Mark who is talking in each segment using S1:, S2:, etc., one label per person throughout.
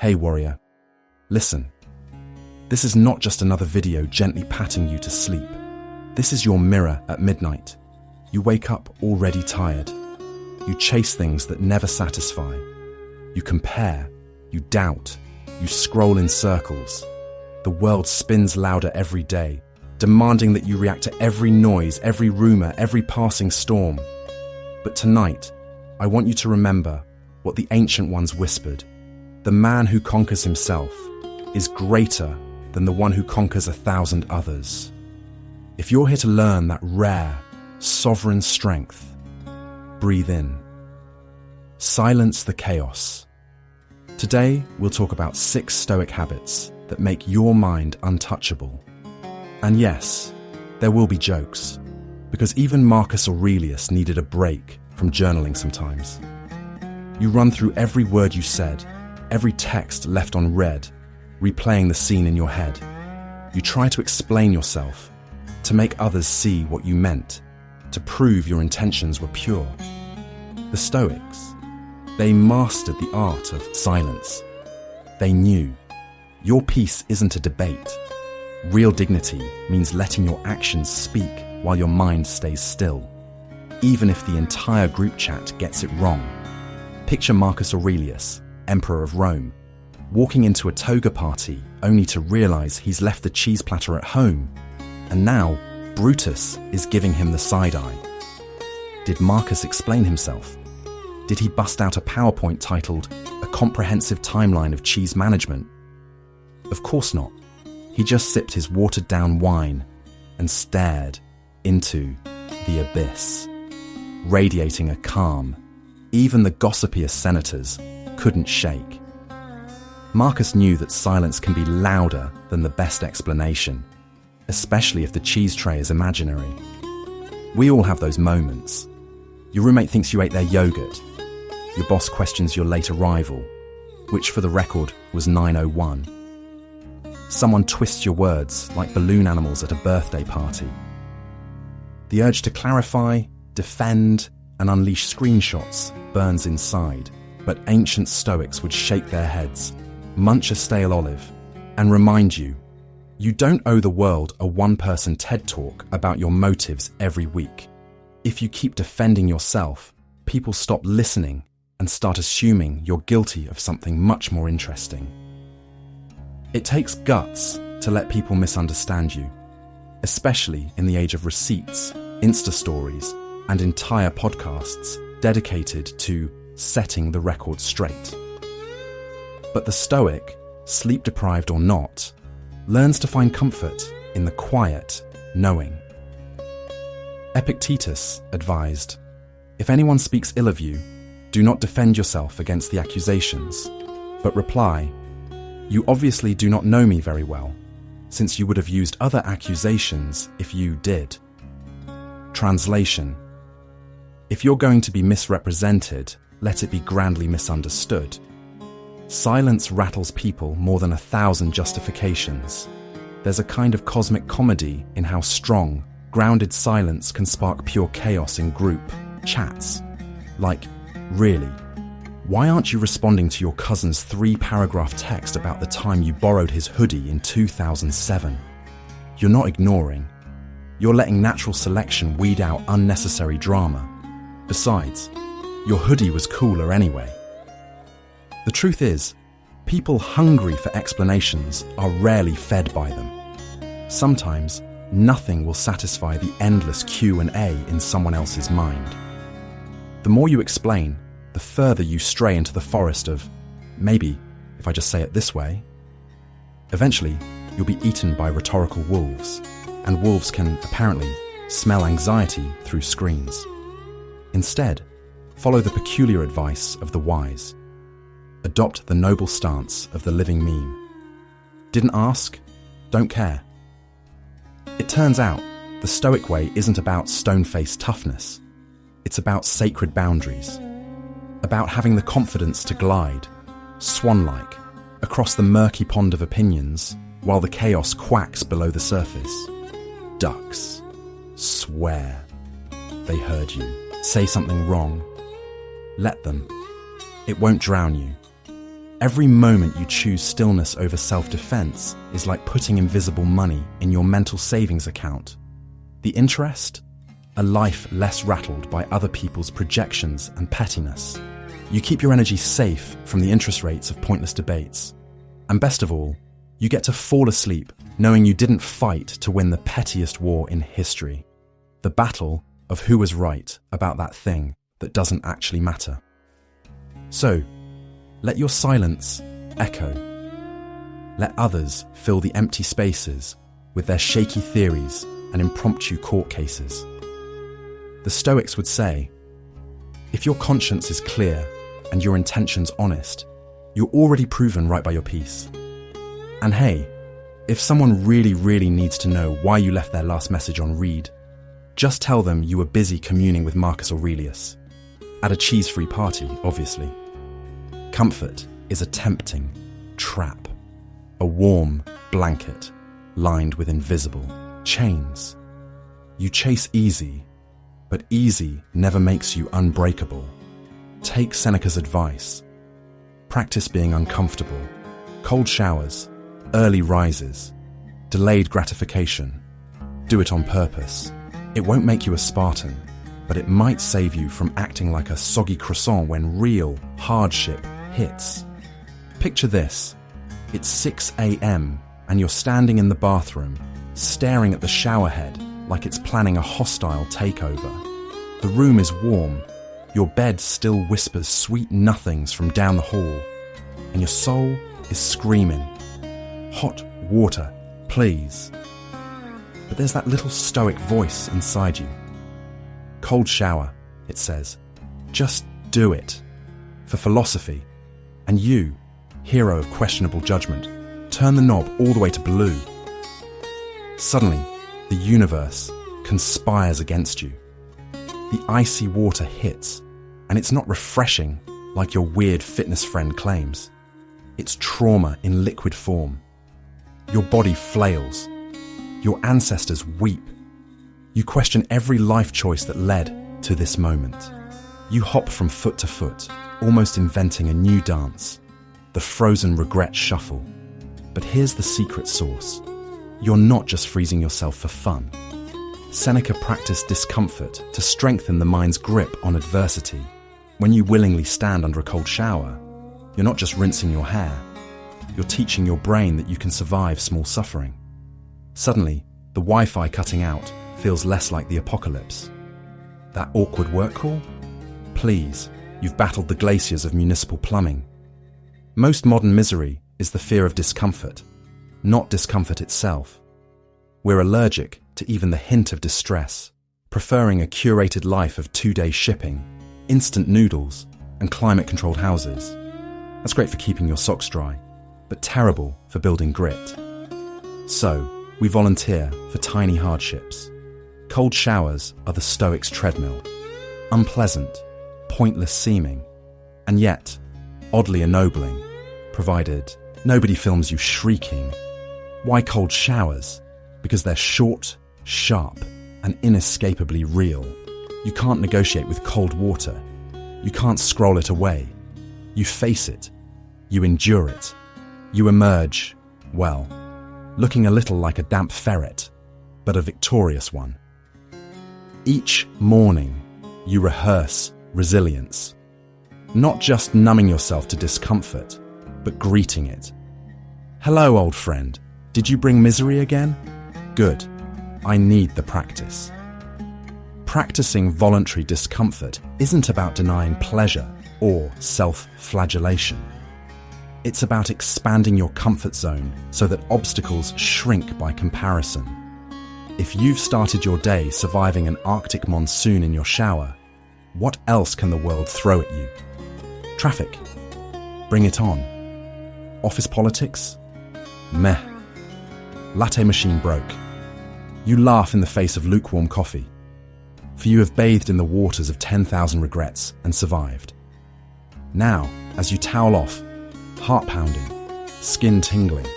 S1: Hey warrior, listen. This is not just another video gently patting you to sleep. This is your mirror at midnight. You wake up already tired. You chase things that never satisfy. You compare, you doubt, you scroll in circles. The world spins louder every day, demanding that you react to every noise, every rumor, every passing storm. But tonight, I want you to remember what the ancient ones whispered. The man who conquers himself is greater than the one who conquers 1,000 others. If you're here to learn that rare, sovereign strength, breathe in. Silence the chaos. Today, we'll talk about 6 Stoic habits that make your mind untouchable. And yes, there will be jokes, because even Marcus Aurelius needed a break from journaling sometimes. You run through every word you said, every text left unread, replaying the scene in your head. You try to explain yourself, to make others see what you meant, to prove your intentions were pure. The Stoics, they mastered the art of silence. They knew your peace isn't a debate. Real dignity means letting your actions speak while your mind stays still, even if the entire group chat gets it wrong. Picture Marcus Aurelius, Emperor of Rome, walking into a toga party only to realize he's left the cheese platter at home, and now Brutus is giving him the side eye. Did Marcus explain himself? Did he bust out a PowerPoint titled "A Comprehensive Timeline of Cheese Management"? Of course not. He just sipped his watered-down wine and stared into the abyss, radiating a calm even the gossipiest senators couldn't shake. Marcus knew that silence can be louder than the best explanation, especially if the cheese tray is imaginary. We all have those moments. Your roommate thinks you ate their yogurt. Your boss questions your late arrival, which for the record was 9:01. Someone twists your words like balloon animals at a birthday party. The urge to clarify, defend, and unleash screenshots burns inside, but ancient Stoics would shake their heads, munch a stale olive, and remind you, you don't owe the world a one-person TED Talk about your motives every week. If you keep defending yourself, people stop listening and start assuming you're guilty of something much more interesting. It takes guts to let people misunderstand you, especially in the age of receipts, Insta stories, and entire podcasts dedicated to setting the record straight. But the Stoic, sleep-deprived or not, learns to find comfort in the quiet knowing. Epictetus advised, "If anyone speaks ill of you, do not defend yourself against the accusations, but reply, 'You obviously do not know me very well, since you would have used other accusations if you did.'" Translation: if you're going to be misrepresented, let it be grandly misunderstood. Silence rattles people more than 1,000 justifications. There's a kind of cosmic comedy in how strong, grounded silence can spark pure chaos in group chats. Like, really? Why aren't you responding to your cousin's 3-paragraph text about the time you borrowed his hoodie in 2007? You're not ignoring. You're letting natural selection weed out unnecessary drama. Besides, your hoodie was cooler anyway. The truth is, people hungry for explanations are rarely fed by them. Sometimes, nothing will satisfy the endless Q&A in someone else's mind. The more you explain, the further you stray into the forest of, maybe, if I just say it this way. Eventually, you'll be eaten by rhetorical wolves, and wolves can, apparently, smell anxiety through screens. Instead, follow the peculiar advice of the wise. Adopt the noble stance of the living meme. Didn't ask? Don't care. It turns out, the Stoic way isn't about stone-faced toughness. It's about sacred boundaries. About having the confidence to glide, swan-like, across the murky pond of opinions while the chaos quacks below the surface. Ducks. Swear. They heard you. Say something wrong. Let them. It won't drown you. Every moment you choose stillness over self-defense is like putting invisible money in your mental savings account. The interest? A life less rattled by other people's projections and pettiness. You keep your energy safe from the interest rates of pointless debates. And best of all, you get to fall asleep knowing you didn't fight to win the pettiest war in history. The battle of who was right about that thing that doesn't actually matter. So, let your silence echo. Let others fill the empty spaces with their shaky theories and impromptu court cases. The Stoics would say, if your conscience is clear and your intentions honest, you're already proven right by your peace. And hey, if someone really needs to know why you left their last message on read, just tell them you were busy communing with Marcus Aurelius. At a cheese-free party, obviously. Comfort is a tempting trap, a warm blanket lined with invisible chains. You chase easy, but easy never makes you unbreakable. Take Seneca's advice. Practice being uncomfortable. Cold showers, early rises, delayed gratification. Do it on purpose. It won't make you a Spartan, but it might save you from acting like a soggy croissant when real hardship hits. Picture this. It's 6 a.m. and you're standing in the bathroom, staring at the showerhead like it's planning a hostile takeover. The room is warm. Your bed still whispers sweet nothings from down the hall, and your soul is screaming, "Hot water, please." But there's that little stoic voice inside you. Cold shower, it says. Just do it. For philosophy. And you, hero of questionable judgment, turn the knob all the way to blue. Suddenly, the universe conspires against you. The icy water hits, and it's not refreshing like your weird fitness friend claims. It's trauma in liquid form. Your body flails. Your ancestors weep. You question every life choice that led to this moment. You hop from foot to foot, almost inventing a new dance, the frozen regret shuffle. But here's the secret sauce. You're not just freezing yourself for fun. Seneca practiced discomfort to strengthen the mind's grip on adversity. When you willingly stand under a cold shower, you're not just rinsing your hair, you're teaching your brain that you can survive small suffering. Suddenly, the Wi-Fi cutting out feels less like the apocalypse. That awkward work call? Please, you've battled the glaciers of municipal plumbing. Most modern misery is the fear of discomfort, not discomfort itself. We're allergic to even the hint of distress, preferring a curated life of 2-day shipping, instant noodles, and climate-controlled houses. That's great for keeping your socks dry, but terrible for building grit. So, we volunteer for tiny hardships. Cold showers are the Stoics' treadmill. Unpleasant, pointless seeming, and yet oddly ennobling, provided nobody films you shrieking. Why cold showers? Because they're short, sharp, and inescapably real. You can't negotiate with cold water. You can't scroll it away. You face it. You endure it. You emerge, well, looking a little like a damp ferret, but a victorious one. Each morning, you rehearse resilience. Not just numbing yourself to discomfort, but greeting it. Hello, old friend. Did you bring misery again? Good. I need the practice. Practicing voluntary discomfort isn't about denying pleasure or self-flagellation. It's about expanding your comfort zone so that obstacles shrink by comparison. If you've started your day surviving an Arctic monsoon in your shower, what else can the world throw at you? Traffic? Bring it on. Office politics? Meh. Latte machine broke. You laugh in the face of lukewarm coffee, for you have bathed in the waters of 10,000 regrets and survived. Now, as you towel off, heart pounding, skin tingling,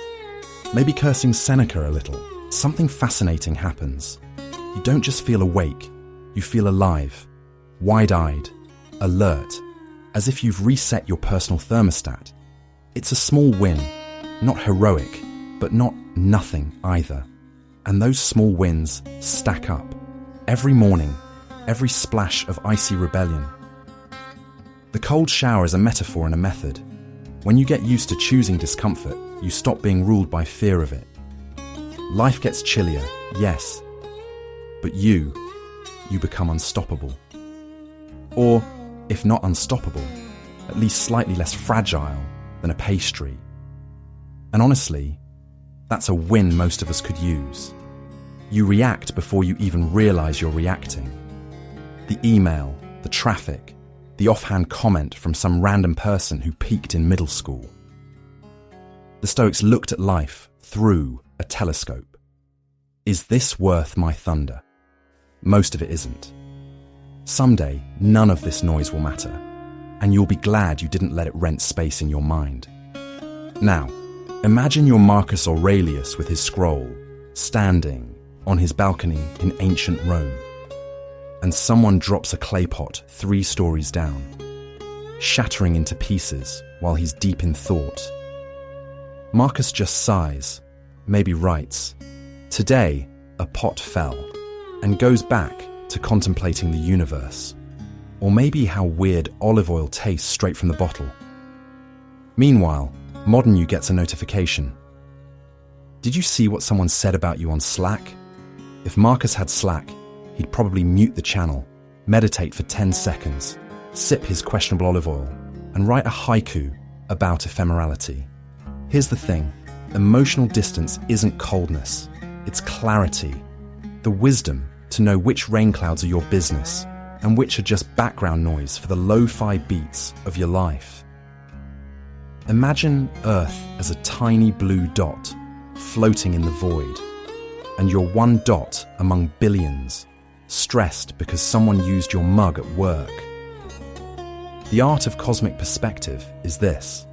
S1: maybe cursing Seneca a little, something fascinating happens. You don't just feel awake, you feel alive, wide-eyed, alert, as if you've reset your personal thermostat. It's a small win, not heroic, but not nothing either. And those small wins stack up. Every morning, every splash of icy rebellion. The cold shower is a metaphor and a method. When you get used to choosing discomfort, you stop being ruled by fear of it. Life gets chillier, yes, but you become unstoppable. Or, if not unstoppable, at least slightly less fragile than a pastry. And honestly, that's a win most of us could use. You react before you even realize you're reacting. The email, the traffic, the offhand comment from some random person who peaked in middle school. The Stoics looked at life through a telescope. Is this worth my thunder? Most of it isn't. Someday, none of this noise will matter, and you'll be glad you didn't let it rent space in your mind. Now, imagine you're Marcus Aurelius with his scroll, standing on his balcony in ancient Rome, and someone drops a clay pot 3 stories down, shattering into pieces while he's deep in thought. Marcus just sighs, maybe writes, "Today, a pot fell," and goes back to contemplating the universe, or maybe how weird olive oil tastes straight from the bottle. Meanwhile, modern you gets a notification. Did you see what someone said about you on Slack? If Marcus had Slack, he'd probably mute the channel, meditate for 10 seconds, sip his questionable olive oil, and write a haiku about ephemerality. Here's the thing, emotional distance isn't coldness, it's clarity. The wisdom to know which rain clouds are your business and which are just background noise for the lo-fi beats of your life. Imagine Earth as a tiny blue dot floating in the void, and you're one dot among billions, stressed because someone used your mug at work. The art of cosmic perspective is this: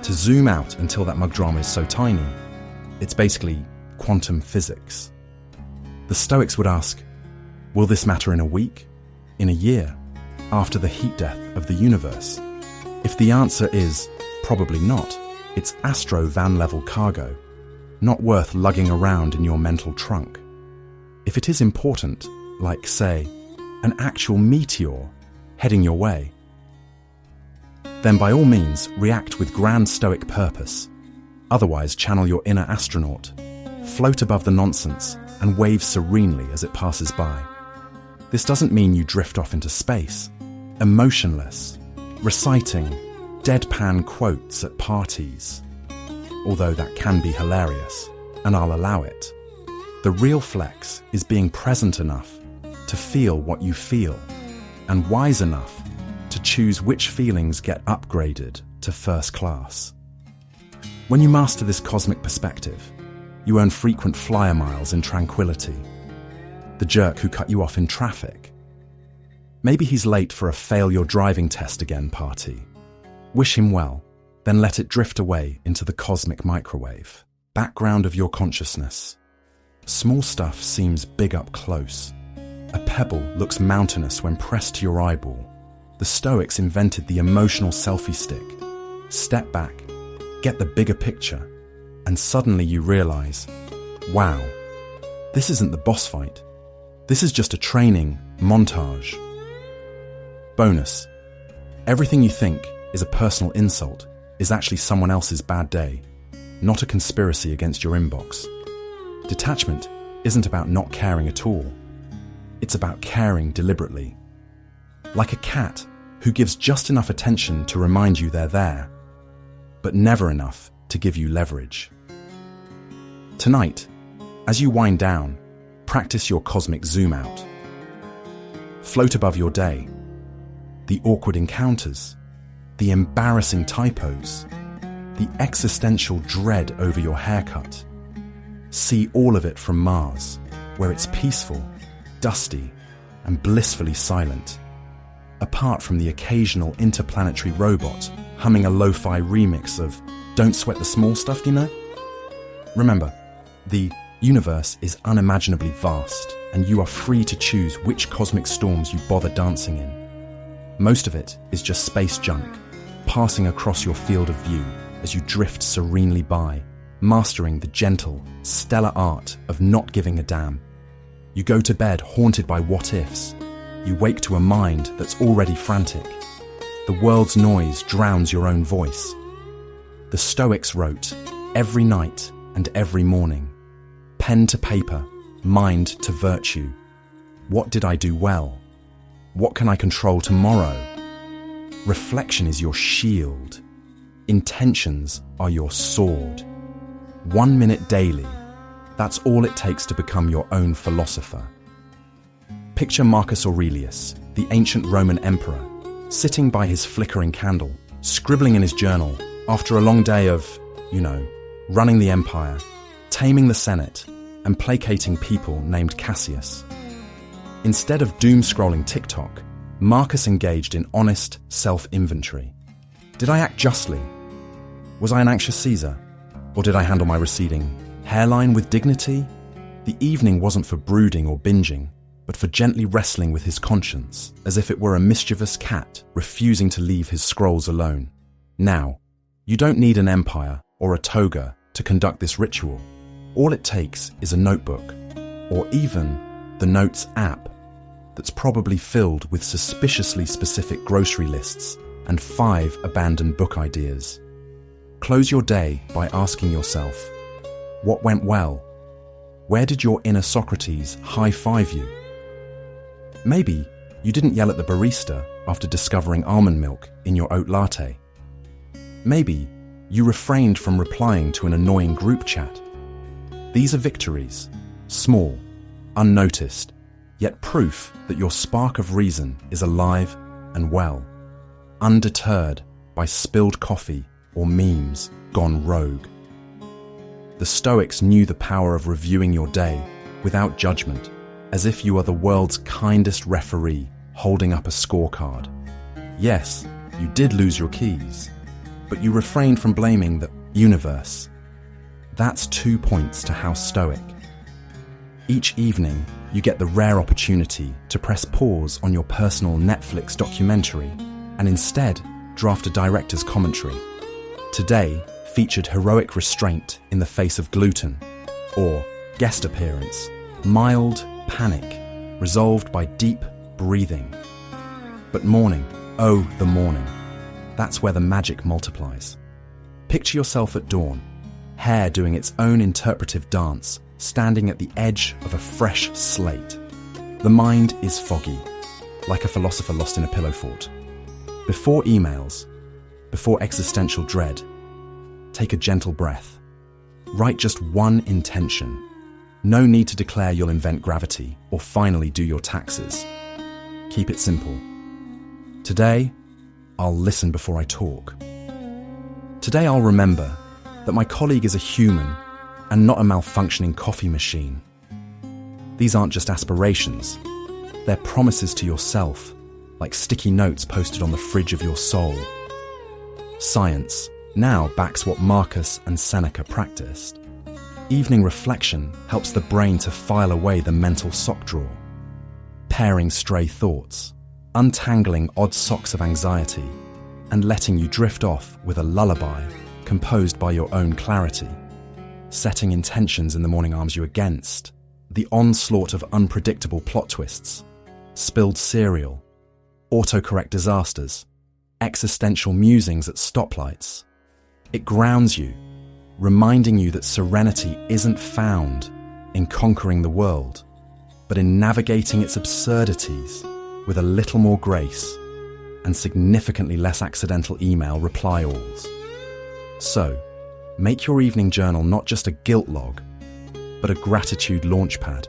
S1: to zoom out until that mug drama is so tiny, it's basically quantum physics. The Stoics would ask, will this matter in a week, in a year, after the heat death of the universe? If the answer is probably not, it's Astro van level cargo, not worth lugging around in your mental trunk. If it is important, like, say, an actual meteor heading your way, then by all means react with grand Stoic purpose. Otherwise, channel your inner astronaut, float above the nonsense, and wave serenely as it passes by. This doesn't mean you drift off into space, emotionless, reciting deadpan quotes at parties, although that can be hilarious, and I'll allow it. The real flex is being present enough to feel what you feel, and wise enough to choose which feelings get upgraded to first class. When you master this cosmic perspective, you earn frequent flyer miles in tranquility. The jerk who cut you off in traffic. Maybe he's late for a fail your driving test again party. Wish him well, then let it drift away into the cosmic microwave, background of your consciousness. Small stuff seems big up close. A pebble looks mountainous when pressed to your eyeball. The Stoics invented the emotional selfie stick. Step back, get the bigger picture, and suddenly you realize, wow, this isn't the boss fight. This is just a training montage. Bonus: everything you think is a personal insult is actually someone else's bad day, not a conspiracy against your inbox. Detachment isn't about not caring at all. It's about caring deliberately. Like a cat who gives just enough attention to remind you they're there, but never enough to give you leverage. Tonight, as you wind down, practice your cosmic zoom out. Float above your day, the awkward encounters, the embarrassing typos, the existential dread over your haircut. See all of it from Mars, where it's peaceful, dusty, and blissfully silent, apart from the occasional interplanetary robot humming a lo-fi remix of "Don't Sweat the Small Stuff," you know? Remember, the universe is unimaginably vast, and you are free to choose which cosmic storms you bother dancing in. Most of it is just space junk, passing across your field of view as you drift serenely by, mastering the gentle, stellar art of not giving a damn. You go to bed haunted by what-ifs. You wake to a mind that's already frantic. The world's noise drowns your own voice. The Stoics wrote, every night and every morning, pen to paper, mind to virtue. What did I do well? What can I control tomorrow? Reflection is your shield. Intentions are your sword. 1 minute daily, that's all it takes to become your own philosopher. Picture Marcus Aurelius, the ancient Roman emperor, sitting by his flickering candle, scribbling in his journal after a long day of, running the empire, taming the Senate, and placating people named Cassius. Instead of doom-scrolling TikTok, Marcus engaged in honest self-inventory. Did I act justly? Was I an anxious Caesar? Or did I handle my receding hairline with dignity? The evening wasn't for brooding or binging, but for gently wrestling with his conscience, as if it were a mischievous cat refusing to leave his scrolls alone. Now, you don't need an empire or a toga to conduct this ritual. All it takes is a notebook, or even the Notes app, that's probably filled with suspiciously specific grocery lists and 5 abandoned book ideas. Close your day by asking yourself, what went well? Where did your inner Socrates high-five you? Maybe you didn't yell at the barista after discovering almond milk in your oat latte. Maybe you refrained from replying to an annoying group chat. These are victories, small, unnoticed, yet proof that your spark of reason is alive and well, undeterred by spilled coffee or memes gone rogue. The Stoics knew the power of reviewing your day without judgment, as if you are the world's kindest referee holding up a scorecard. Yes, you did lose your keys, but you refrained from blaming the universe. That's 2 points to House Stoic. Each evening, you get the rare opportunity to press pause on your personal Netflix documentary and instead draft a director's commentary. Today featured heroic restraint in the face of gluten, or guest appearance, mild panic, resolved by deep breathing. But morning, oh the morning, that's where the magic multiplies. Picture yourself at dawn, hair doing its own interpretive dance, standing at the edge of a fresh slate. The mind is foggy, like a philosopher lost in a pillow fort. Before emails, before existential dread, take a gentle breath. Write just one intention. No need to declare you'll invent gravity or finally do your taxes. Keep it simple. Today, I'll listen before I talk. Today I'll remember that my colleague is a human and not a malfunctioning coffee machine. These aren't just aspirations. They're promises to yourself, like sticky notes posted on the fridge of your soul. Science now backs what Marcus and Seneca practiced. Evening reflection helps the brain to file away the mental sock drawer, pairing stray thoughts, untangling odd socks of anxiety, and letting you drift off with a lullaby composed by your own clarity. Setting intentions in the morning arms you against the onslaught of unpredictable plot twists, spilled cereal, autocorrect disasters, existential musings at stoplights. It grounds you, reminding you that serenity isn't found in conquering the world, but in navigating its absurdities with a little more grace and significantly less accidental email reply-alls. So, make your evening journal not just a guilt log, but a gratitude launchpad.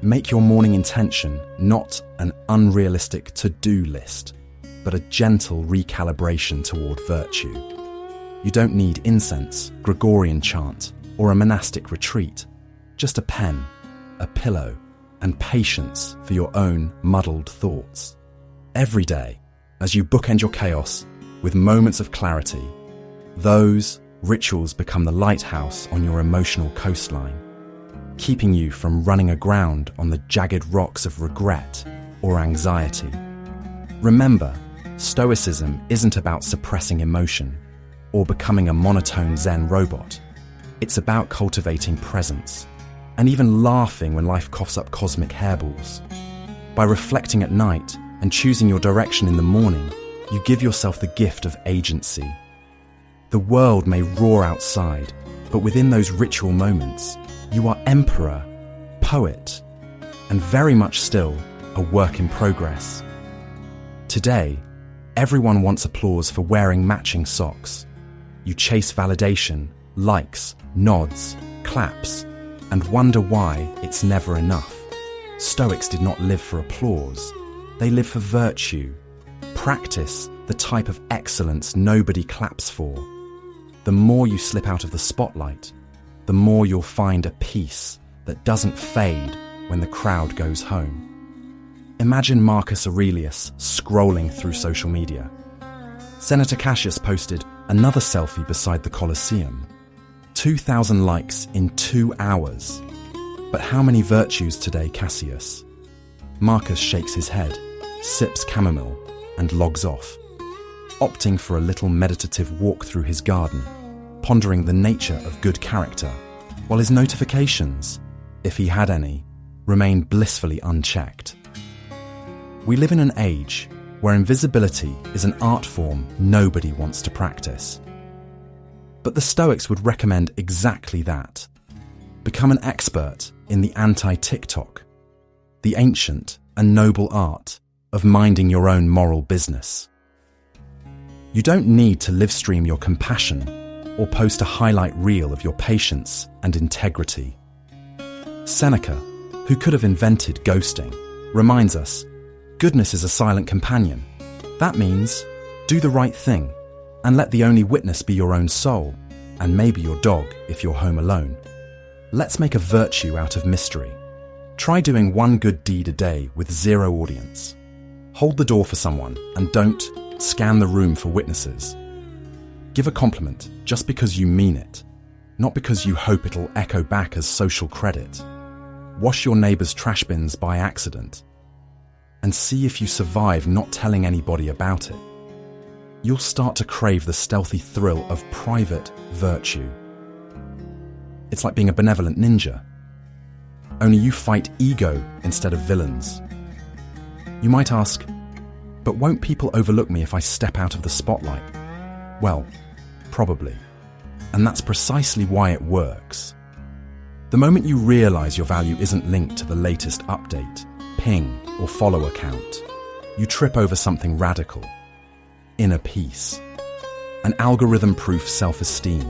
S1: Make your morning intention not an unrealistic to-do list, but a gentle recalibration toward virtue. You don't need incense, Gregorian chant, or a monastic retreat. Just a pen, a pillow, and patience for your own muddled thoughts. Every day, as you bookend your chaos with moments of clarity, those rituals become the lighthouse on your emotional coastline, keeping you from running aground on the jagged rocks of regret or anxiety. Remember, Stoicism isn't about suppressing emotion or becoming a monotone Zen robot. It's about cultivating presence and even laughing when life coughs up cosmic hairballs. By reflecting at night and choosing your direction in the morning, you give yourself the gift of agency. The world may roar outside, but within those ritual moments, you are emperor, poet, and very much still a work in progress. Today, everyone wants applause for wearing matching socks. You chase validation, likes, nods, claps, and wonder why it's never enough. Stoics did not live for applause. They lived for virtue. Practice the type of excellence nobody claps for. The more you slip out of the spotlight, the more you'll find a peace that doesn't fade when the crowd goes home. Imagine Marcus Aurelius scrolling through social media. Senator Cassius posted another selfie beside the Colosseum. 2,000 likes in 2 hours. But how many virtues today, Cassius? Marcus shakes his head, sips chamomile, and logs off, opting for a little meditative walk through his garden, pondering the nature of good character, while his notifications, if he had any, remain blissfully unchecked. We live in an age where invisibility is an art form nobody wants to practice. But the Stoics would recommend exactly that. Become an expert in the anti-TikTok, the ancient and noble art of minding your own moral business. You don't need to live stream your compassion or post a highlight reel of your patience and integrity. Seneca, who could have invented ghosting, reminds us, goodness is a silent companion. That means do the right thing and let the only witness be your own soul, and maybe your dog if you're home alone. Let's make a virtue out of mystery. Try doing one good deed a day with 0 audience. Hold the door for someone and don't scan the room for witnesses. Give a compliment just because you mean it, not because you hope it'll echo back as social credit. Wash your neighbor's trash bins by accident and see if you survive not telling anybody about it. You'll start to crave the stealthy thrill of private virtue. It's like being a benevolent ninja, only you fight ego instead of villains. You might ask, but won't people overlook me if I step out of the spotlight? Well, probably. And that's precisely why it works. The moment you realize your value isn't linked to the latest update, ping, or follow account, you trip over something radical. Inner peace. An algorithm-proof self-esteem.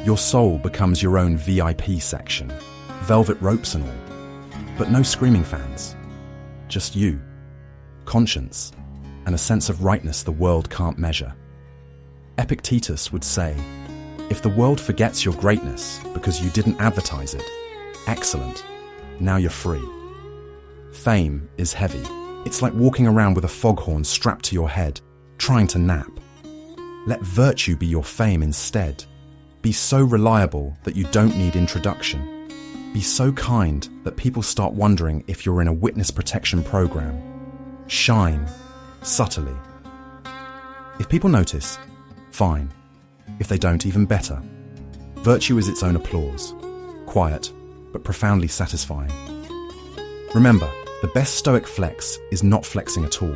S1: Your soul becomes your own VIP section, velvet ropes and all. But no screaming fans. Just you, conscience, and a sense of rightness the world can't measure. Epictetus would say, if the world forgets your greatness because you didn't advertise it, excellent, now you're free. Fame is heavy. It's like walking around with a foghorn strapped to your head, trying to nap. Let virtue be your fame instead. Be so reliable that you don't need introduction. Be so kind that people start wondering if you're in a witness protection program. Shine, subtly. If people notice, fine. If they don't, even better. Virtue is its own applause. Quiet, but profoundly satisfying. Remember, the best Stoic flex is not flexing at all.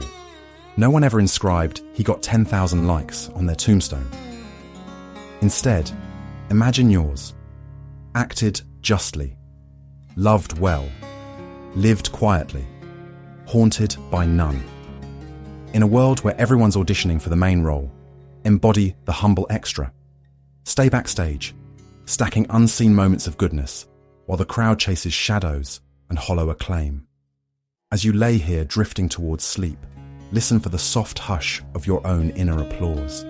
S1: No one ever inscribed, he got 10,000 likes on their tombstone. Instead, imagine yours. Acted justly. Loved well. Lived quietly. Haunted by none. In a world where everyone's auditioning for the main role, embody the humble extra. Stay backstage, stacking unseen moments of goodness, while the crowd chases shadows and hollow acclaim. As you lay here drifting towards sleep, listen for the soft hush of your own inner applause.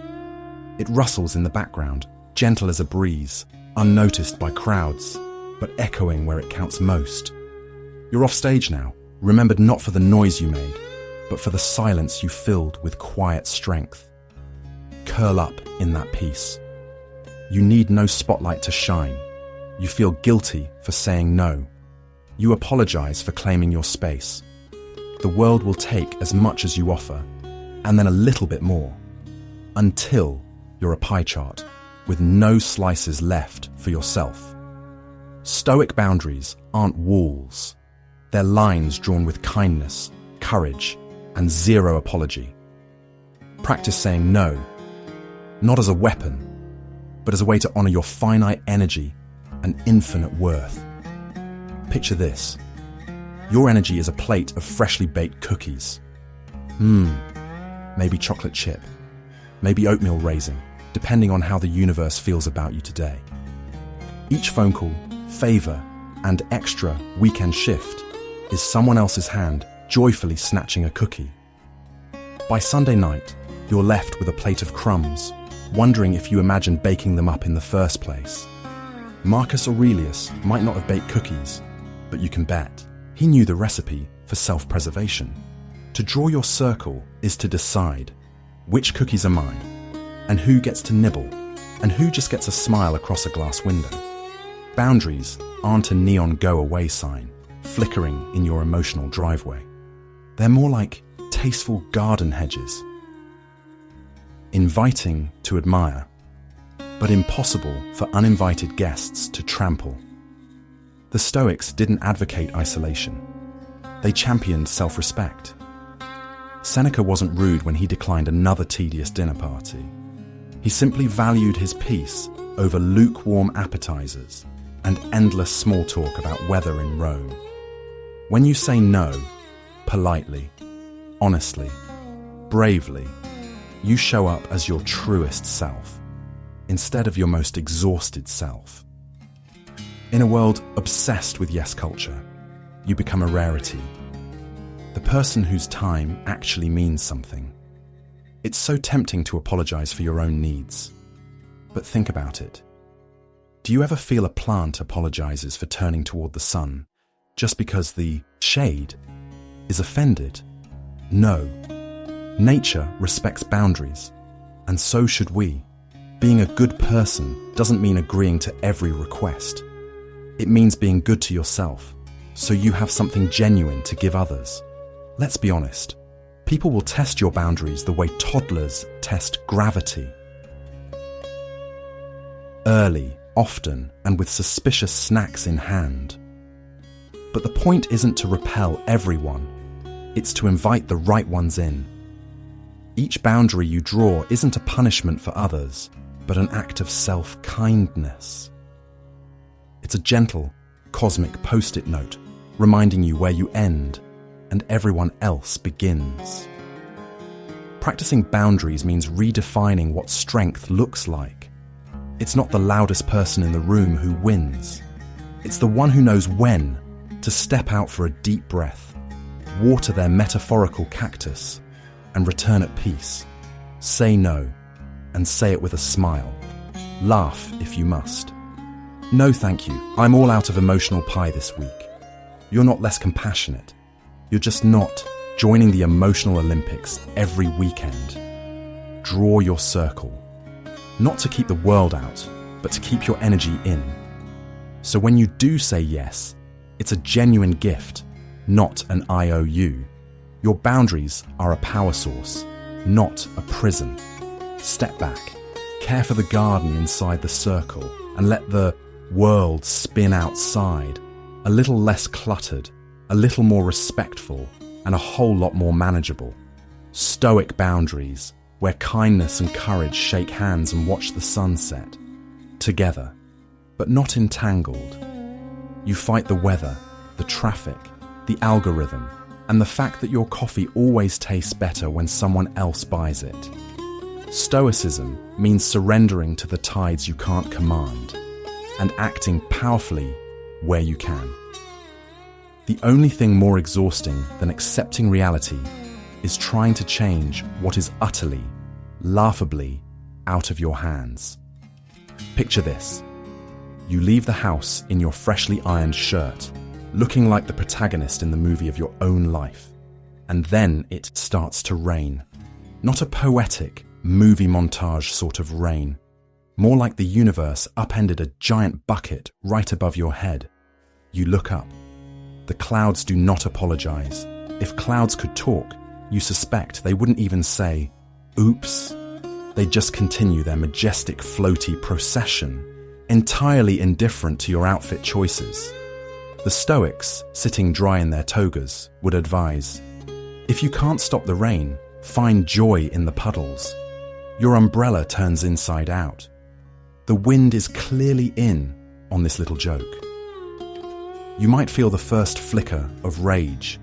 S1: It rustles in the background, gentle as a breeze, unnoticed by crowds, but echoing where it counts most. You're off stage now, remembered not for the noise you made, but for the silence you filled with quiet strength. Curl up in that peace. You need no spotlight to shine. You feel guilty for saying no. You apologize for claiming your space. The world will take as much as you offer, and then a little bit more, until you're a pie chart with no slices left for yourself. Stoic boundaries aren't walls. They're lines drawn with kindness, courage, and zero apology. Practice saying no, not as a weapon, but as a way to honor your finite energy and infinite worth. Picture this. Your energy is a plate of freshly baked cookies. Maybe chocolate chip, maybe oatmeal raisin, depending on how the universe feels about you today. Each phone call, favor, and extra weekend shift is someone else's hand joyfully snatching a cookie. By Sunday night, you're left with a plate of crumbs, wondering if you imagined baking them up in the first place. Marcus Aurelius might not have baked cookies, but you can bet he knew the recipe for self-preservation. To draw your circle is to decide which cookies are mine, and who gets to nibble, and who just gets a smile across a glass window. Boundaries aren't a neon go-away sign flickering in your emotional driveway. They're more like tasteful garden hedges, inviting to admire, but impossible for uninvited guests to trample. The Stoics didn't advocate isolation. They championed self-respect. Seneca wasn't rude when he declined another tedious dinner party. He simply valued his peace over lukewarm appetizers and endless small talk about weather in Rome. When you say no, politely, honestly, bravely, you show up as your truest self, instead of your most exhausted self. In a world obsessed with yes culture, you become a rarity. The person whose time actually means something. It's so tempting to apologize for your own needs. But think about it. Do you ever feel a plant apologizes for turning toward the sun just because the shade is offended? No. Nature respects boundaries, and so should we. Being a good person doesn't mean agreeing to every request. It means being good to yourself, so you have something genuine to give others. Let's be honest. People will test your boundaries the way toddlers test gravity. Early, often, and with suspicious snacks in hand. But the point isn't to repel everyone. It's to invite the right ones in. Each boundary you draw isn't a punishment for others, but an act of self-kindness. It's a gentle, cosmic post-it note, reminding you where you end and everyone else begins. Practicing boundaries means redefining what strength looks like. It's not the loudest person in the room who wins. It's the one who knows when to step out for a deep breath, water their metaphorical cactus, and return at peace. Say no, and say it with a smile. Laugh if you must. No thank you, I'm all out of emotional pie this week. You're not less compassionate. You're just not joining the emotional Olympics every weekend. Draw your circle. Not to keep the world out, but to keep your energy in. So when you do say yes, it's a genuine gift, not an IOU. Your boundaries are a power source, not a prison. Step back, care for the garden inside the circle, and let the world spin outside, a little less cluttered, a little more respectful, and a whole lot more manageable. Stoic boundaries, where kindness and courage shake hands and watch the sunset. Together, but not entangled. You fight the weather, the traffic, the algorithm, and the fact that your coffee always tastes better when someone else buys it. Stoicism means surrendering to the tides you can't command and acting powerfully where you can. The only thing more exhausting than accepting reality is trying to change what is utterly, laughably out of your hands. Picture this. You leave the house in your freshly ironed shirt, looking like the protagonist in the movie of your own life. And then it starts to rain. Not a poetic, movie montage sort of rain. More like the universe upended a giant bucket right above your head. You look up. The clouds do not apologize. If clouds could talk, you suspect they wouldn't even say, "Oops." They'd just continue their majestic floaty procession, entirely indifferent to your outfit choices. The Stoics, sitting dry in their togas, would advise, if you can't stop the rain, find joy in the puddles. Your umbrella turns inside out. The wind is clearly in on this little joke. You might feel the first flicker of rage,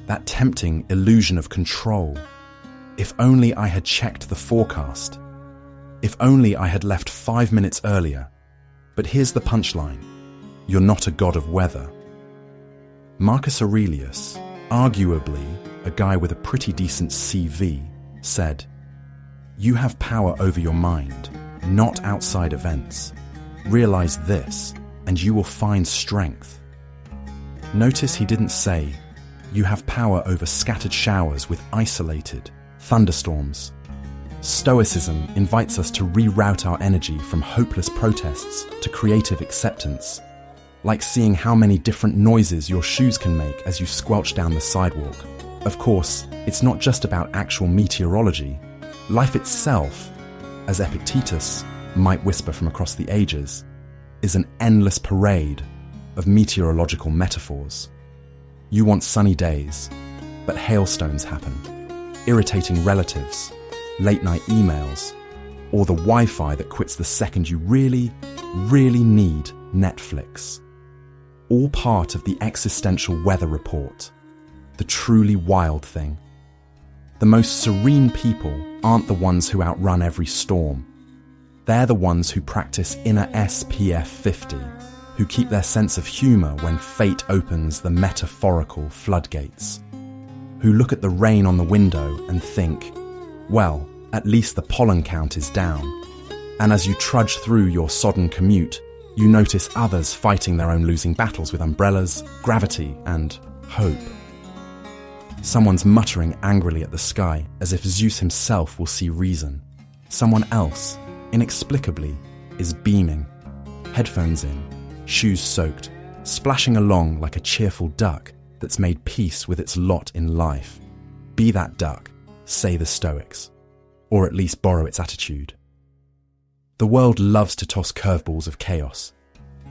S1: that tempting illusion of control. If only I had checked the forecast. If only I had left 5 minutes earlier. But here's the punchline. You're not a god of weather. Marcus Aurelius, arguably a guy with a pretty decent CV, said, "You have power over your mind, not outside events. Realize this, and you will find strength." Notice he didn't say, "You have power over scattered showers with isolated thunderstorms." Stoicism invites us to reroute our energy from hopeless protests to creative acceptance, like seeing how many different noises your shoes can make as you squelch down the sidewalk. Of course, it's not just about actual meteorology. Life itself, as Epictetus might whisper from across the ages, is an endless parade of meteorological metaphors. You want sunny days, but hailstones happen, irritating relatives, late-night emails, or the Wi-Fi that quits the second you really, really need Netflix. All part of the existential weather report, the truly wild thing. The most serene people aren't the ones who outrun every storm. They're the ones who practice inner SPF 50, who keep their sense of humour when fate opens the metaphorical floodgates, who look at the rain on the window and think, well, at least the pollen count is down. And as you trudge through your sodden commute, you notice others fighting their own losing battles with umbrellas, gravity, and hope. Someone's muttering angrily at the sky as if Zeus himself will see reason. Someone else, inexplicably, is beaming, headphones in, shoes soaked, splashing along like a cheerful duck that's made peace with its lot in life. Be that duck, say the Stoics, or at least borrow its attitude. The world loves to toss curveballs of chaos,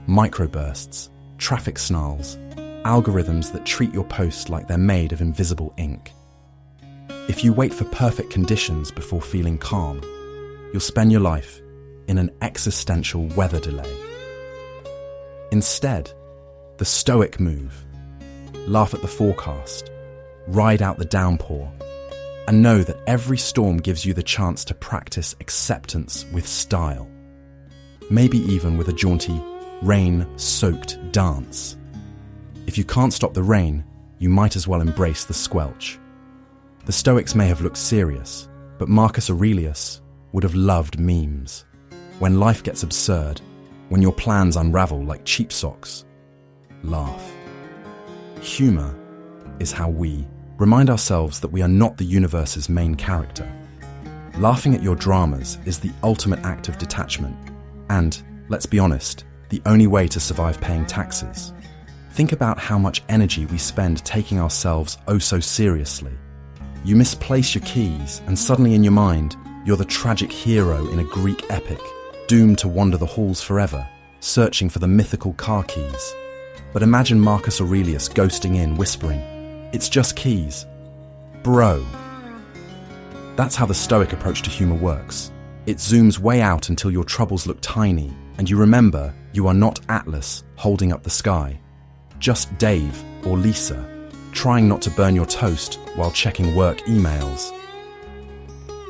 S1: microbursts, traffic snarls, algorithms that treat your posts like they're made of invisible ink. If you wait for perfect conditions before feeling calm, you'll spend your life in an existential weather delay. Instead, the Stoic move: laugh at the forecast, ride out the downpour, and know that every storm gives you the chance to practice acceptance with style. Maybe even with a jaunty, rain-soaked dance. If you can't stop the rain, you might as well embrace the squelch. The Stoics may have looked serious, but Marcus Aurelius would have loved memes. When life gets absurd, when your plans unravel like cheap socks, laugh. Humour is how we remind ourselves that we are not the universe's main character. Laughing at your dramas is the ultimate act of detachment, and, let's be honest, the only way to survive paying taxes. Think about how much energy we spend taking ourselves oh so seriously. You misplace your keys, and suddenly in your mind, you're the tragic hero in a Greek epic, doomed to wander the halls forever, searching for the mythical car keys. But imagine Marcus Aurelius ghosting in, whispering, "It's just keys. Bro." That's how the Stoic approach to humour works. It zooms way out until your troubles look tiny, and you remember you are not Atlas holding up the sky, just Dave or Lisa, trying not to burn your toast while checking work emails.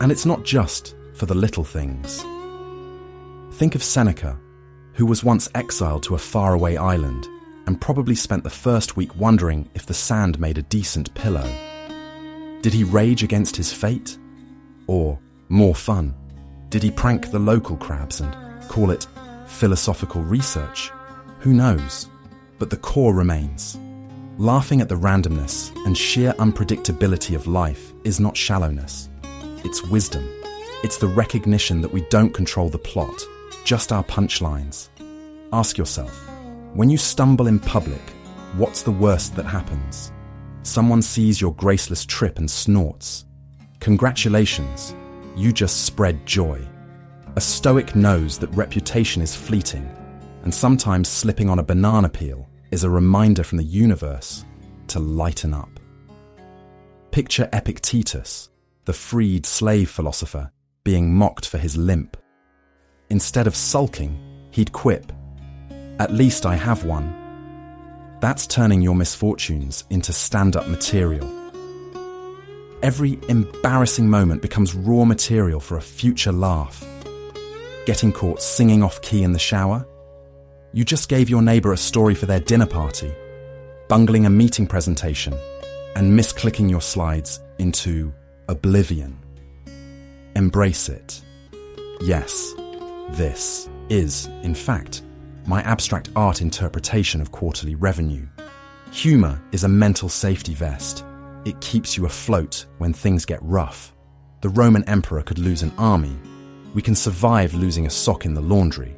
S1: And it's not just for the little things. Think of Seneca, who was once exiled to a faraway island and probably spent the first week wondering if the sand made a decent pillow. Did he rage against his fate? Or, more fun, did he prank the local crabs and call it philosophical research? Who knows? But the core remains. Laughing at the randomness and sheer unpredictability of life is not shallowness. It's wisdom. It's the recognition that we don't control the plot, just our punchlines. Ask yourself, when you stumble in public, what's the worst that happens? Someone sees your graceless trip and snorts. Congratulations, you just spread joy. A Stoic knows that reputation is fleeting, and sometimes slipping on a banana peel is a reminder from the universe to lighten up. Picture Epictetus, the freed slave philosopher, being mocked for his limp. Instead of sulking, he'd quip, "At least I have one." That's turning your misfortunes into stand-up material. Every embarrassing moment becomes raw material for a future laugh. Getting caught singing off-key in the shower? You just gave your neighbour a story for their dinner party, bungling a meeting presentation, and misclicking your slides into oblivion. Embrace it. Yes, this is, in fact, my abstract art interpretation of quarterly revenue. Humour is a mental safety vest. It keeps you afloat when things get rough. The Roman emperor could lose an army. We can survive losing a sock in the laundry.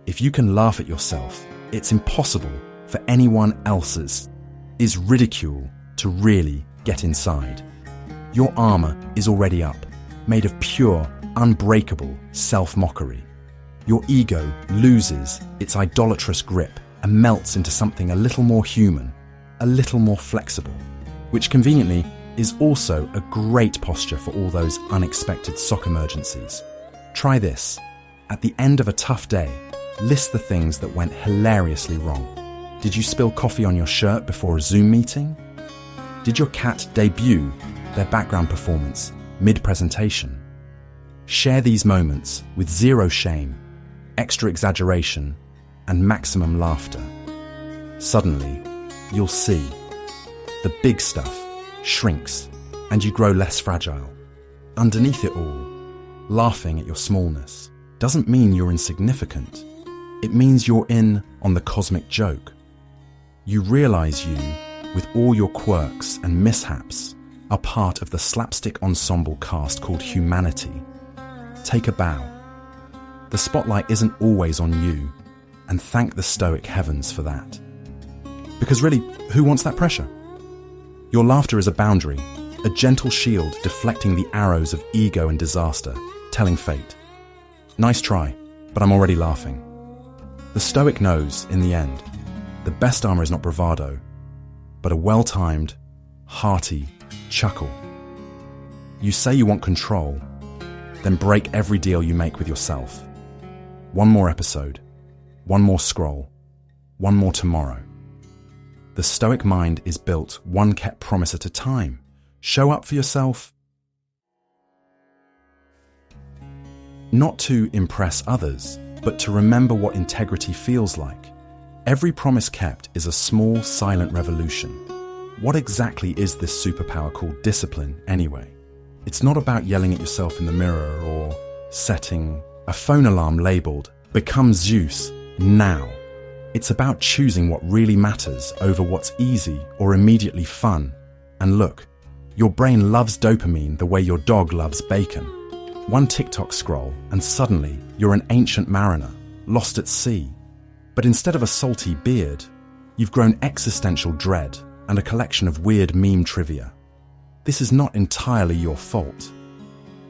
S1: If you can laugh at yourself, it's impossible for anyone else's is ridicule to really get inside. Your armour is already up, made of pure, unbreakable self-mockery. Your ego loses its idolatrous grip and melts into something a little more human, a little more flexible, which conveniently is also a great posture for all those unexpected sock emergencies. Try this. At the end of a tough day, list the things that went hilariously wrong. Did you spill coffee on your shirt before a Zoom meeting? Did your cat debut their background performance mid-presentation? Share these moments with zero shame, extra exaggeration, and maximum laughter. Suddenly, you'll see the big stuff shrinks and you grow less fragile. Underneath it all, laughing at your smallness doesn't mean you're insignificant. It means you're in on the cosmic joke. You realize you, with all your quirks and mishaps, are part of the slapstick ensemble cast called humanity. Take a bow. The spotlight isn't always on you, and thank the Stoic heavens for that. Because really, who wants that pressure? Your laughter is a boundary, a gentle shield deflecting the arrows of ego and disaster, telling fate, "Nice try, but I'm already laughing." The Stoic knows, in the end, the best armor is not bravado, but a well-timed, hearty chuckle. You say you want control, then break every deal you make with yourself. One more episode, one more scroll, one more tomorrow. The Stoic mind is built one kept promise at a time. Show up for yourself. Not to impress others, but to remember what integrity feels like. Every promise kept is a small, silent revolution. What exactly is this superpower called discipline, anyway? It's not about yelling at yourself in the mirror or setting a phone alarm labeled, "Become Zeus, now." It's about choosing what really matters over what's easy or immediately fun. And look, your brain loves dopamine the way your dog loves bacon. One TikTok scroll and suddenly you're an ancient mariner, lost at sea. But instead of a salty beard, you've grown existential dread and a collection of weird meme trivia. This is not entirely your fault.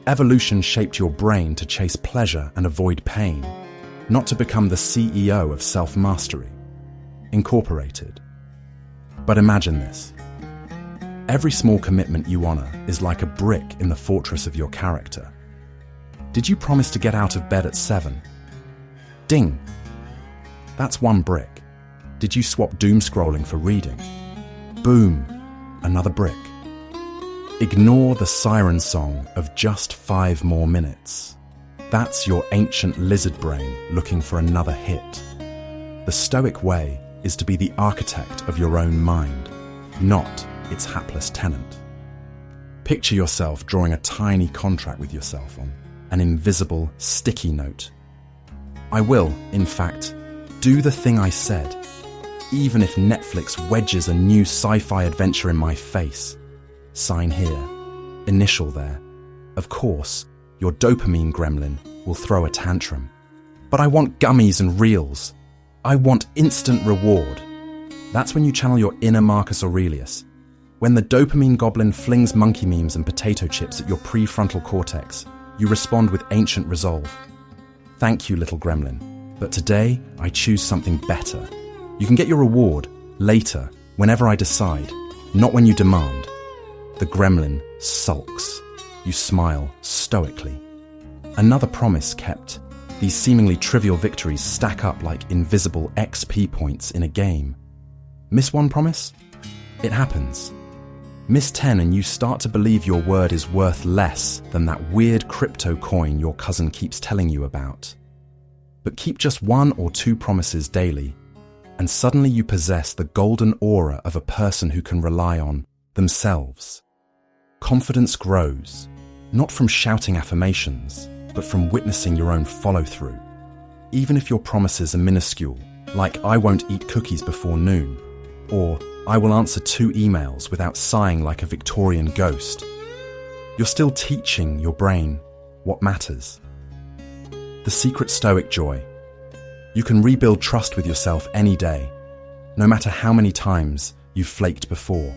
S1: Evolution shaped your brain to chase pleasure and avoid pain, not to become the CEO of self-mastery. Incorporated. But imagine this. Every small commitment you honor is like a brick in the fortress of your character. Did you promise to get out of bed at 7? Ding! That's one brick. Did you swap doom scrolling for reading? Boom! Another brick. Ignore the siren song of just 5 more minutes. That's your ancient lizard brain looking for another hit. The Stoic way is to be the architect of your own mind, not its hapless tenant. Picture yourself drawing a tiny contract with yourself on an invisible, sticky note. I will, in fact, do the thing I said, even if Netflix wedges a new sci-fi adventure in my face. Sign here, initial there. Of course, your dopamine gremlin will throw a tantrum. But I want gummies and reels. I want instant reward. That's when you channel your inner Marcus Aurelius. When the dopamine goblin flings monkey memes and potato chips at your prefrontal cortex, you respond with ancient resolve. Thank you, little gremlin, but today I choose something better. You can get your reward later, whenever I decide, not when you demand. The gremlin sulks. You smile stoically. Another promise kept. These seemingly trivial victories stack up like invisible XP points in a game. Miss one promise? It happens. Miss 10 and you start to believe your word is worth less than that weird crypto coin your cousin keeps telling you about. But keep just 1 or 2 promises daily, and suddenly you possess the golden aura of a person who can rely on themselves. Confidence grows, not from shouting affirmations, but from witnessing your own follow-through. Even if your promises are minuscule, like I won't eat cookies before noon, or I will answer 2 emails without sighing like a Victorian ghost, you're still teaching your brain what matters. The secret Stoic joy. You can rebuild trust with yourself any day, no matter how many times you've flaked before.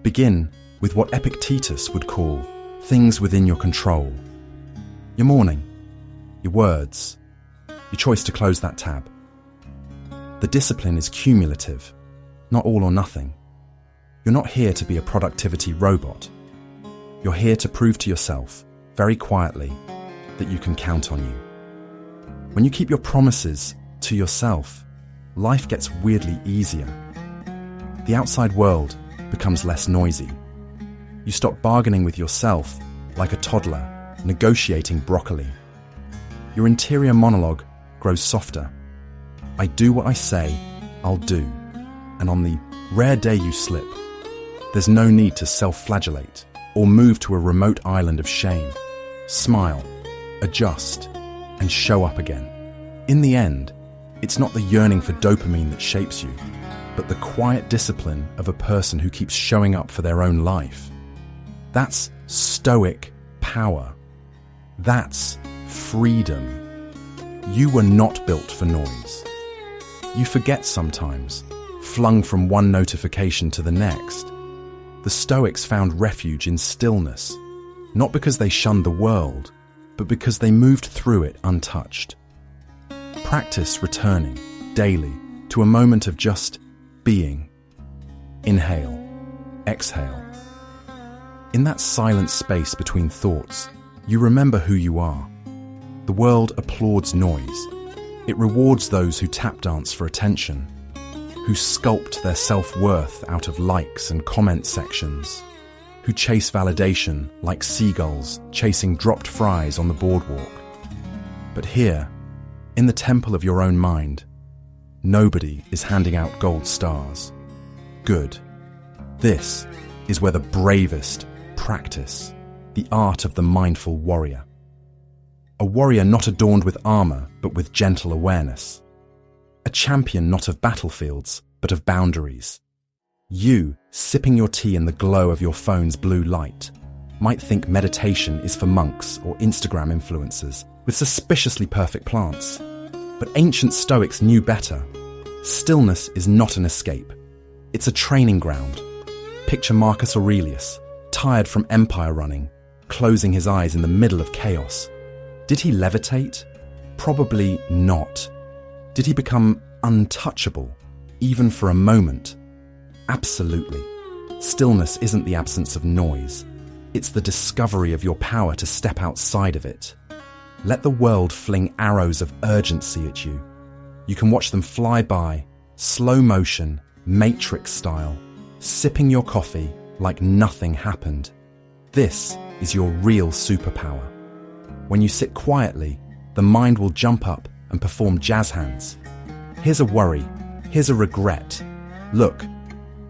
S1: Begin with what Epictetus would call things within your control. Your morning, your words, your choice to close that tab. The discipline is cumulative, not all or nothing. You're not here to be a productivity robot. You're here to prove to yourself, very quietly, that you can count on you. When you keep your promises to yourself, life gets weirdly easier. The outside world becomes less noisy. You stop bargaining with yourself like a toddler negotiating broccoli. Your interior monologue grows softer. I do what I say, I'll do. And on the rare day you slip, there's no need to self-flagellate or move to a remote island of shame. Smile, adjust, and show up again. In the end, it's not the yearning for dopamine that shapes you, but the quiet discipline of a person who keeps showing up for their own life. That's stoic power. That's freedom. You were not built for noise. You forget sometimes, flung from one notification to the next. The Stoics found refuge in stillness, not because they shunned the world, but because they moved through it untouched. Practice returning, daily, to a moment of just being. Inhale, exhale. In that silent space between thoughts, you remember who you are. The world applauds noise. It rewards those who tap dance for attention, who sculpt their self-worth out of likes and comment sections, who chase validation like seagulls chasing dropped fries on the boardwalk. But here, in the temple of your own mind, nobody is handing out gold stars. Good. This is where the bravest practice the art of the mindful warrior. A warrior not adorned with armor, but with gentle awareness. A champion not of battlefields, but of boundaries. You, sipping your tea in the glow of your phone's blue light, might think meditation is for monks or Instagram influencers with suspiciously perfect plants. But ancient Stoics knew better. Stillness is not an escape. It's a training ground. Picture Marcus Aurelius, tired from empire running, closing his eyes in the middle of chaos. Did he levitate? Probably not. Did he become untouchable, even for a moment? Absolutely. Stillness isn't the absence of noise. It's the discovery of your power to step outside of it. Let the world fling arrows of urgency at you. You can watch them fly by, slow motion, Matrix style, sipping your coffee like nothing happened. This is your real superpower. When you sit quietly, the mind will jump up and perform jazz hands. Here's a worry, here's a regret. Look,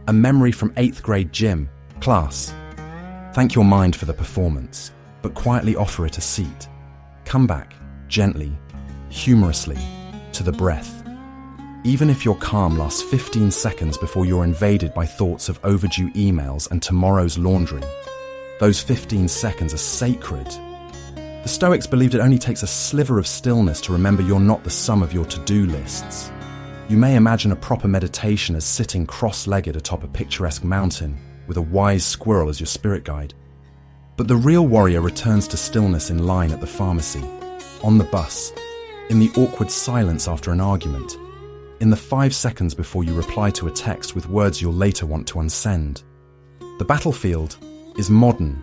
S1: a memory from 8th grade gym, class. Thank your mind for the performance, but quietly offer it a seat. Come back, gently, humorously, to the breath. Even if your calm lasts 15 seconds before you're invaded by thoughts of overdue emails and tomorrow's laundry, those 15 seconds are sacred. The Stoics believed it only takes a sliver of stillness to remember you're not the sum of your to-do lists. You may imagine a proper meditation as sitting cross-legged atop a picturesque mountain, with a wise squirrel as your spirit guide. But the real warrior returns to stillness in line at the pharmacy, on the bus, in the awkward silence after an argument, in the 5 seconds before you reply to a text with words you'll later want to unsend. The battlefield is modern,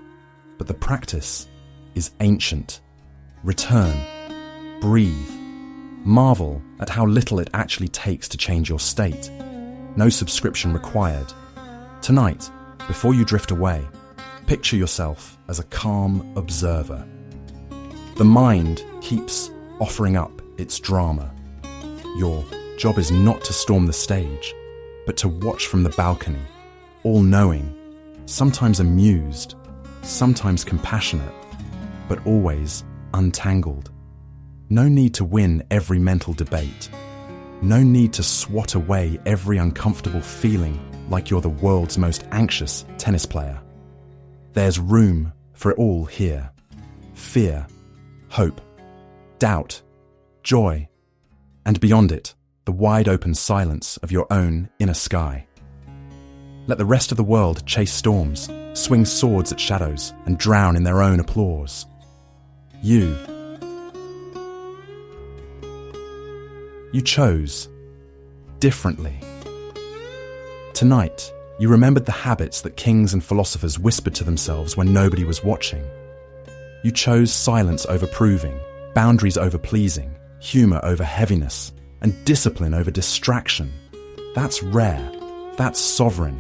S1: but the practice is ancient. Return, breathe, marvel at how little it actually takes to change your state. No subscription required. Tonight, before you drift away, picture yourself as a calm observer. The mind keeps offering up its drama. Your job is not to storm the stage, but to watch from the balcony, all-knowing, sometimes amused, sometimes compassionate, but always untangled. No need to win every mental debate. No need to swat away every uncomfortable feeling like you're the world's most anxious tennis player. There's room for it all here. Fear, hope, doubt, joy, and beyond it, the wide-open silence of your own inner sky. Let the rest of the world chase storms, swing swords at shadows, and drown in their own applause. You chose differently. Tonight, you remembered the habits that kings and philosophers whispered to themselves when nobody was watching. You chose silence over proving, boundaries over pleasing, humor over heaviness, and discipline over distraction. That's rare. That's sovereign.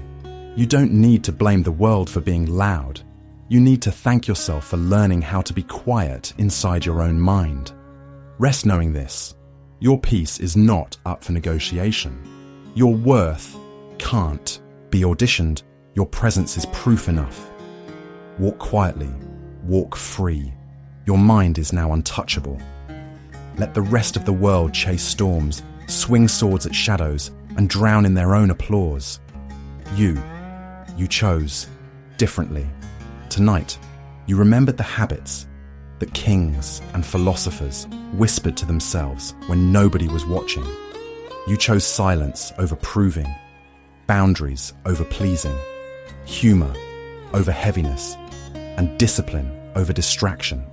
S1: You don't need to blame the world for being loud. You need to thank yourself for learning how to be quiet inside your own mind. Rest knowing this. Your peace is not up for negotiation. Your worth can't be auditioned. Your presence is proof enough. Walk quietly. Walk free. Your mind is now untouchable. Let the rest of the world chase storms, swing swords at shadows, and drown in their own applause. You chose differently. Tonight, you remembered the habits that kings and philosophers whispered to themselves when nobody was watching. You chose silence over proving, boundaries over pleasing, humor over heaviness, and discipline over distraction.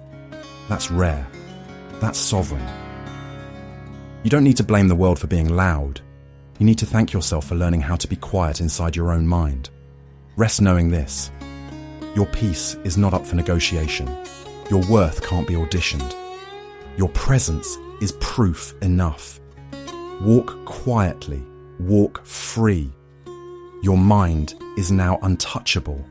S1: That's rare. That's sovereign. You don't need to blame the world for being loud. You need to thank yourself for learning how to be quiet inside your own mind. Rest knowing this. Your peace is not up for negotiation. Your worth can't be auditioned. Your presence is proof enough. Walk quietly. Walk free. Your mind is now untouchable.